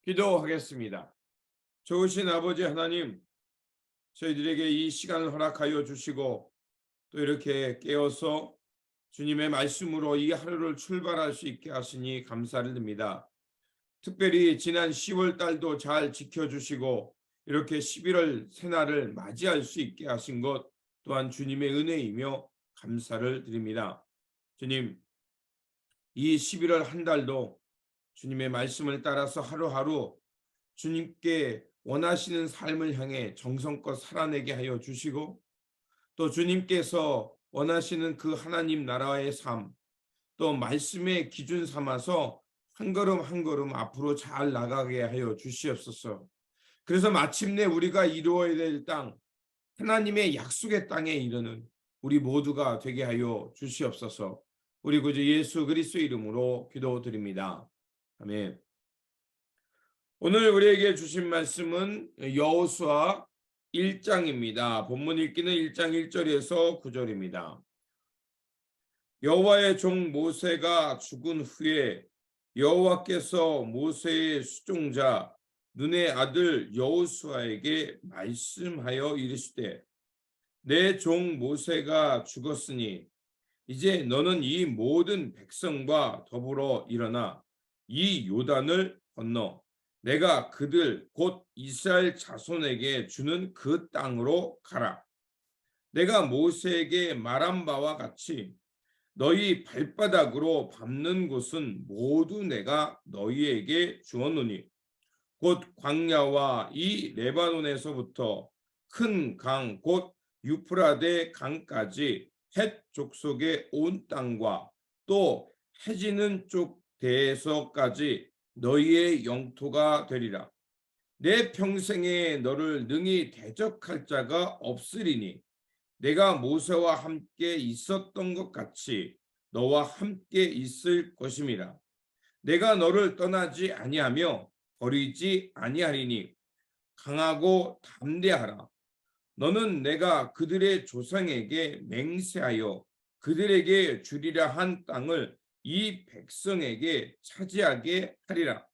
기도하겠습니다. 좋으신 아버지 하나님, 저희들에게 이 시간을 허락하여 주시고 또 이렇게 깨어서 주님의 말씀으로 이 하루를 출발할 수 있게 하시니 감사를 드립니다. 특별히 지난 10월 달도 잘 지켜주시고 이렇게 11월 새날을 맞이할 수 있게 하신 것 또한 주님의 은혜이며 감사를 드립니다. 주님, 이 11월 한 달도 주님의 말씀을 따라서 하루하루 주님께 원하시는 삶을 향해 정성껏 살아내게 하여 주시고 또 주님께서 원하시는 그 하나님 나라의 삶, 또 말씀의 기준 삼아서 한 걸음 한 걸음 앞으로 잘 나가게 하여 주시옵소서. 그래서 마침내 우리가 이루어야 될 땅, 하나님의 약속의 땅에 이르는 우리 모두가 되게 하여 주시옵소서. 우리 구주 예수 그리스도의 이름으로 기도드립니다. 아멘. 오늘 우리에게 주신 말씀은 여호수아 1장입니다. 본문 읽기는 1장 1절에서 9절입니다. 여호와의 종 모세가 죽은 후에 여호와께서 모세의 수종자 눈의 아들 여호수아에게 말씀하여 이르시되 내 종 모세가 죽었으니 이제 너는 이 모든 백성과 더불어 일어나 이 요단을 건너 내가 그들 곧 이스라엘 자손에게 주는 그 땅으로 가라. 내가 모세에게 말한 바와 같이 너희 발바닥으로 밟는 곳은 모두 내가 너희에게 주었노니 곧 광야와 이 레바논에서부터 큰 강 곧 유프라데 강까지 헷 족속의 온 땅과 또 해지는 쪽 대에서까지 너희의 영토가 되리라. 내 평생에 너를 능히 대적할 자가 없으리니 내가 모세와 함께 있었던 것 같이 너와 함께 있을 것임이라. 내가 너를 떠나지 아니하며 버리지 아니하리니 강하고 담대하라. 너는 내가 그들의 조상에게 맹세하여 그들에게 주리라 한 땅을 이 백성에게 차지하게 하리라.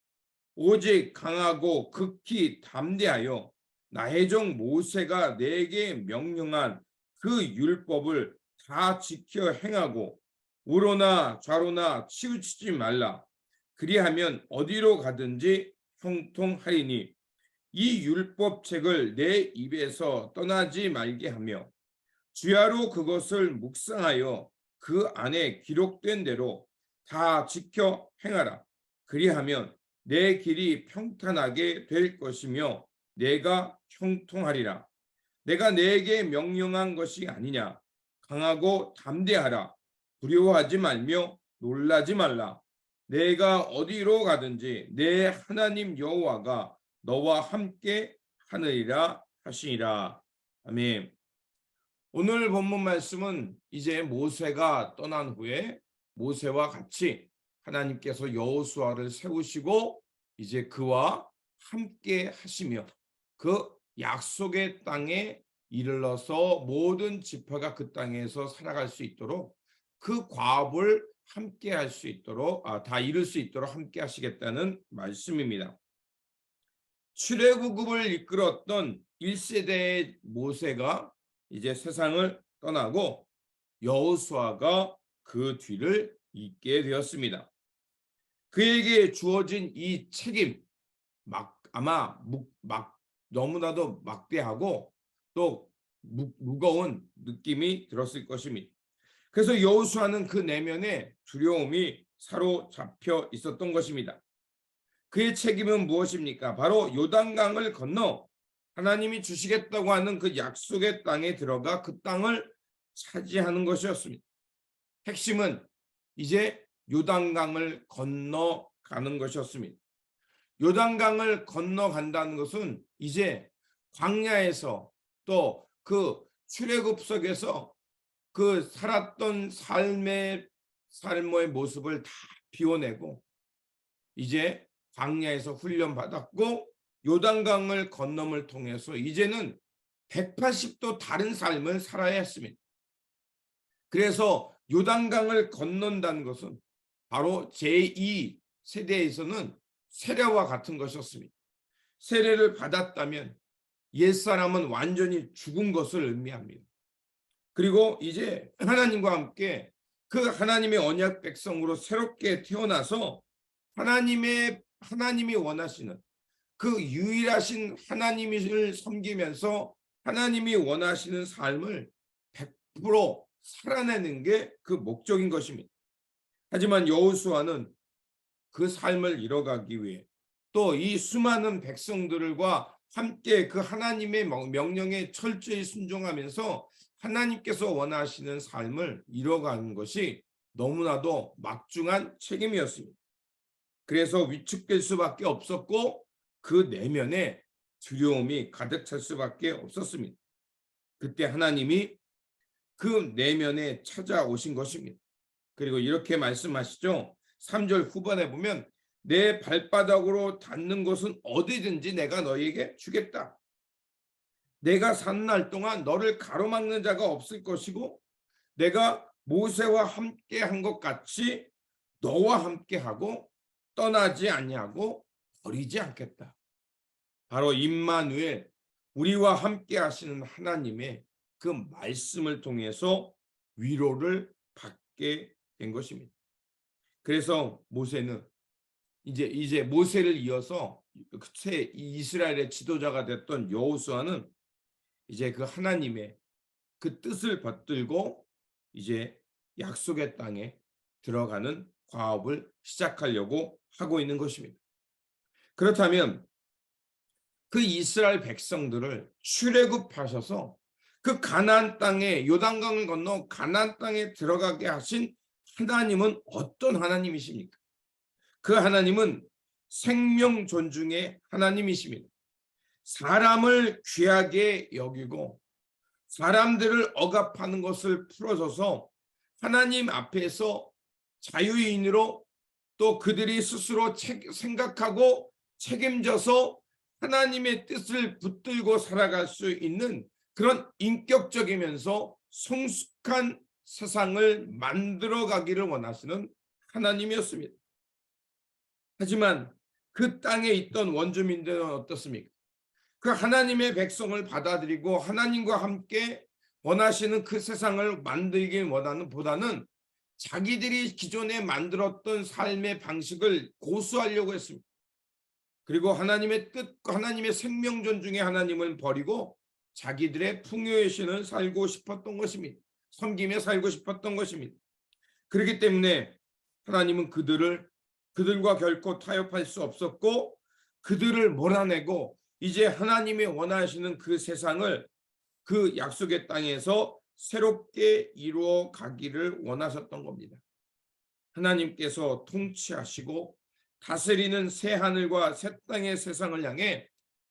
오직 강하고 극히 담대하여 나의 종 모세가 내게 명령한 그 율법을 다 지켜 행하고 우로나 좌로나 치우치지 말라. 그리하면 어디로 가든지 형통하리니 이 율법책을 내 입에서 떠나지 말게 하며 주야로 그것을 묵상하여 그 안에 기록된 대로 다 지켜 행하라. 그리하면 내 길이 평탄하게 될 것이며 내가 형통하리라. 내가 내게 명령한 것이 아니냐. 강하고 담대하라. 두려워하지 말며 놀라지 말라. 내가 어디로 가든지 내 하나님 여호와가 너와 함께 하느니라 하시니라. 아멘. 오늘 본문 말씀은 이제 모세가 떠난 후에 모세와 같이 하나님께서 여호수아를 세우시고 이제 그와 함께 하시며 그 약속의 땅에 이르러서 모든 지파가 그 땅에서 살아갈 수 있도록 그 과업을 함께 할 수 있도록 다 이룰 수 있도록 함께 하시겠다는 말씀입니다. 출애굽을 이끌었던 1세대의 모세가 이제 세상을 떠나고 여호수아가 그 뒤를 잇게 되었습니다. 그에게 주어진 이 책임 아마 너무나도 막대하고 또 무거운 느낌이 들었을 것입니다. 그래서 여호수아는 그 내면에 두려움이 사로잡혀 있었던 것입니다. 그의 책임은 무엇입니까? 바로 요단강을 건너 하나님이 주시겠다고 하는 그 약속의 땅에 들어가 그 땅을 차지하는 것이었습니다. 핵심은 이제 요단강을 건너가는 것이었습니다. 요단강을 건너간다는 것은 이제 광야에서 또 그 출애굽석에서 그 살았던 삶의 모습을 다 비워내고 이제 광야에서 훈련받았고 요단강을 건nom을 통해서 이제는 180도 다른 삶을 살아야 했습니다. 그래서 요단강을 건넌다는 것은 바로 제2세대에서는 세례와 같은 것이었습니다. 세례를 받았다면 옛사람은 완전히 죽은 것을 의미합니다. 그리고 이제 하나님과 함께 그 하나님의 언약 백성으로 새롭게 태어나서 하나님이 원하시는 그 유일하신 하나님을 섬기면서 하나님이 원하시는 삶을 100% 살아내는 게 그 목적인 것입니다. 하지만 여호수아는 그 삶을 이뤄가기 위해 또 이 수많은 백성들과 함께 그 하나님의 명령에 철저히 순종하면서 하나님께서 원하시는 삶을 이뤄가는 것이 너무나도 막중한 책임이었습니다. 그래서 위축될 수밖에 없었고 그 내면에 두려움이 가득 찰 수밖에 없었습니다. 그때 하나님이 그 내면에 찾아오신 것입니다. 그리고 이렇게 말씀하시죠. 3절 후반에 보면 내 발바닥으로 닿는 곳은 어디든지 내가 너희에게 주겠다. 내가 사는 날 동안 너를 가로막는 자가 없을 것이고 내가 모세와 함께 한 것 같이 너와 함께 하고 떠나지 아니하고 버리지 않겠다. 바로 임마누엘, 우리와 함께 하시는 하나님의 그 말씀을 통해서 위로를 받게 된 것입니다. 그래서 모세는 이제 모세를 이어서 새 이스라엘의 지도자가 됐던 여호수아는 이제 그 하나님의 그 뜻을 받들고 이제 약속의 땅에 들어가는 과업을 시작하려고 하고 있는 것입니다. 그렇다면 그 이스라엘 백성들을 출애굽하셔서 그 가나안 땅에 요단강을 건너 가나안 땅에 들어가게 하신 하나님은 어떤 하나님이십니까? 그 하나님은 생명 존중의 하나님이십니다. 사람을 귀하게 여기고 사람들을 억압하는 것을 풀어줘서 하나님 앞에서 자유인으로 또 그들이 스스로 생각하고 책임져서 하나님의 뜻을 붙들고 살아갈 수 있는 그런 인격적이면서 성숙한 세상을 만들어 가기를 원하시는 하나님이었습니다. 하지만 그 땅에 있던 원주민들은 어떻습니까? 그 하나님의 백성을 받아들이고 하나님과 함께 원하시는 그 세상을 만들길 원하는 보다는 자기들이 기존에 만들었던 삶의 방식을 고수하려고 했습니다. 그리고 하나님의 뜻과 하나님의 생명 존중의 하나님을 버리고 자기들의 풍요의 신을 살고 싶었던 것입니다. 섬기며 살고 싶었던 것입니다. 그렇기 때문에 하나님은 그들과 결코 타협할 수 없었고 그들을 몰아내고 이제 하나님이 원하시는 그 세상을 그 약속의 땅에서 새롭게 이루어 가기를 원하셨던 겁니다. 하나님께서 통치하시고 다스리는 새 하늘과 새 땅의 세상을 향해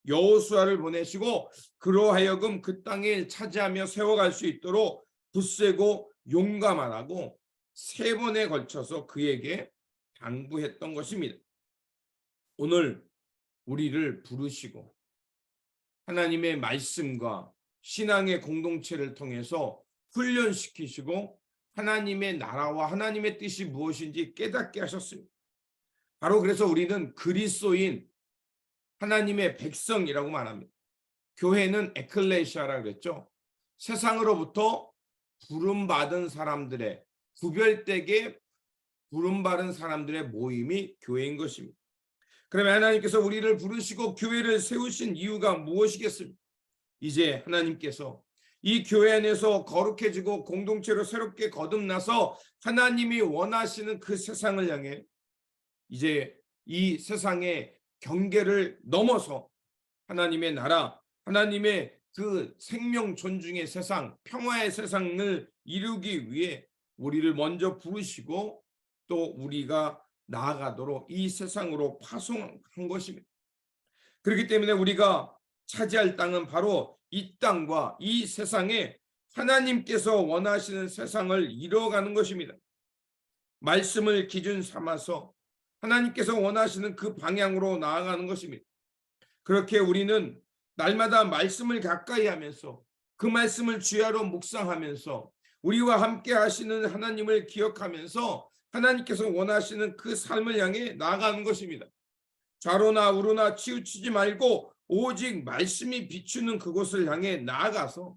여호수아를 보내시고 그로 하여금 그 땅을 차지하며 세워갈 수 있도록 굳세고 용감하라고 3번에 걸쳐서 그에게 당부했던 것입니다. 오늘 우리를 부르시고 하나님의 말씀과 신앙의 공동체를 통해서 훈련시키시고 하나님의 나라와 하나님의 뜻이 무엇인지 깨닫게 하셨습니다. 바로 그래서 우리는 그리스도인 하나님의 백성이라고 말합니다. 교회는 에클레시아라고 그랬죠. 세상으로부터 부름받은 사람들의 구별되게 부름받은 사람들의 모임이 교회인 것입니다. 그러면 하나님께서 우리를 부르시고 교회를 세우신 이유가 무엇이겠습니까? 이제 하나님께서 이 교회 안에서 거룩해지고 공동체로 새롭게 거듭나서 하나님이 원하시는 그 세상을 향해 이제 이 세상의 경계를 넘어서 하나님의 나라, 하나님의 그 생명 존중의 세상, 평화의 세상을 이루기 위해 우리를 먼저 부르시고 또 우리가 나아가도록 이 세상으로 파송한 것입니다. 그렇기 때문에 우리가 차지할 땅은 바로 이 땅과 이 세상에 하나님께서 원하시는 세상을 이뤄가는 것입니다. 말씀을 기준 삼아서 하나님께서 원하시는 그 방향으로 나아가는 것입니다. 그렇게 우리는 날마다 말씀을 가까이 하면서 그 말씀을 주야로 묵상하면서 우리와 함께 하시는 하나님을 기억하면서 하나님께서 원하시는 그 삶을 향해 나아가는 것입니다. 좌로나 우로나 치우치지 말고 오직 말씀이 비추는 그곳을 향해 나아가서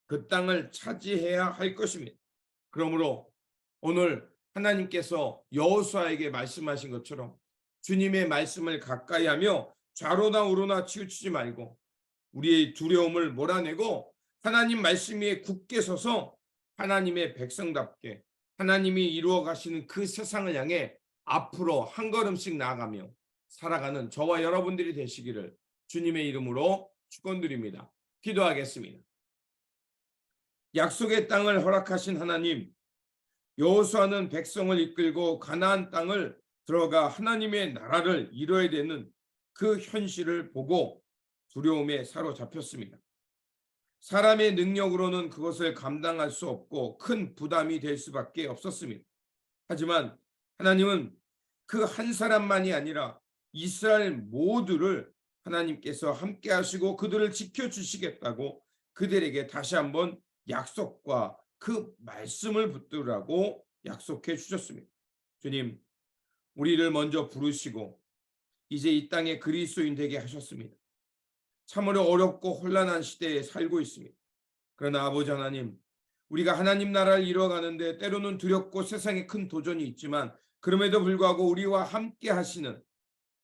그 땅을 차지해야 할 것입니다. 그러므로 오늘 하나님께서 여호수아에게 말씀하신 것처럼 주님의 말씀을 가까이 하며 좌로나 우로나 치우치지 말고 우리의 두려움을 몰아내고 하나님 말씀 위에 굳게 서서 하나님의 백성답게 하나님이 이루어 가시는 그 세상을 향해 앞으로 한 걸음씩 나아가며 살아가는 저와 여러분들이 되시기를 주님의 이름으로 축원드립니다. 기도하겠습니다. 약속의 땅을 허락하신 하나님, 여호수아는 백성을 이끌고 가나안 땅을 들어가 하나님의 나라를 이뤄야 되는 그 현실을 보고 두려움에 사로잡혔습니다. 사람의 능력으로는 그것을 감당할 수 없고 큰 부담이 될 수밖에 없었습니다. 하지만 하나님은 그 한 사람만이 아니라 이스라엘 모두를 하나님께서 함께 하시고 그들을 지켜주시겠다고 그들에게 다시 한번 약속과 그 말씀을 붙들으라고 약속해 주셨습니다. 주님, 우리를 먼저 부르시고 이제 이 땅에 그리스도인 되게 하셨습니다. 참으로 어렵고 혼란한 시대에 살고 있습니다. 그러나 아버지 하나님, 우리가 하나님 나라를 이루어가는데 때로는 두렵고 세상에 큰 도전이 있지만 그럼에도 불구하고 우리와 함께 하시는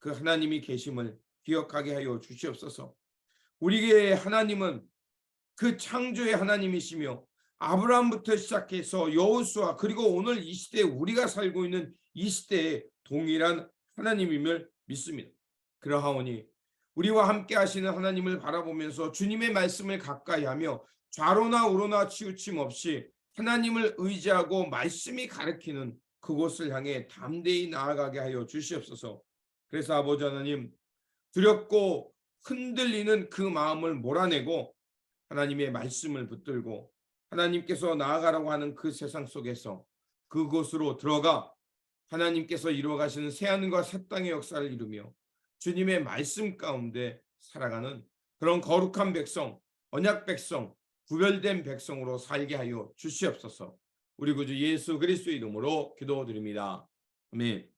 그 하나님이 계심을 기억하게 하여 주시옵소서. 우리의 하나님은 그 창조의 하나님이시며 아브라함부터 시작해서 여호수아 그리고 오늘 이 시대에 우리가 살고 있는 이 시대에 동일한 하나님임을 믿습니다. 그러하오니 우리와 함께 하시는 하나님을 바라보면서 주님의 말씀을 가까이 하며 좌로나 우로나 치우침 없이 하나님을 의지하고 말씀이 가르치는 그곳을 향해 담대히 나아가게 하여 주시옵소서. 그래서 아버지 하나님, 두렵고 흔들리는 그 마음을 몰아내고 하나님의 말씀을 붙들고 하나님께서 나아가라고 하는 그 세상 속에서 그곳으로 들어가 하나님께서 이루어 가시는 새하늘과 새 땅의 역사를 이루며 주님의 말씀 가운데 살아가는 그런 거룩한 백성, 언약 백성, 구별된 백성으로 살게 하여 주시옵소서. 우리 구주 예수 그리스도의 이름으로 기도드립니다. 아멘.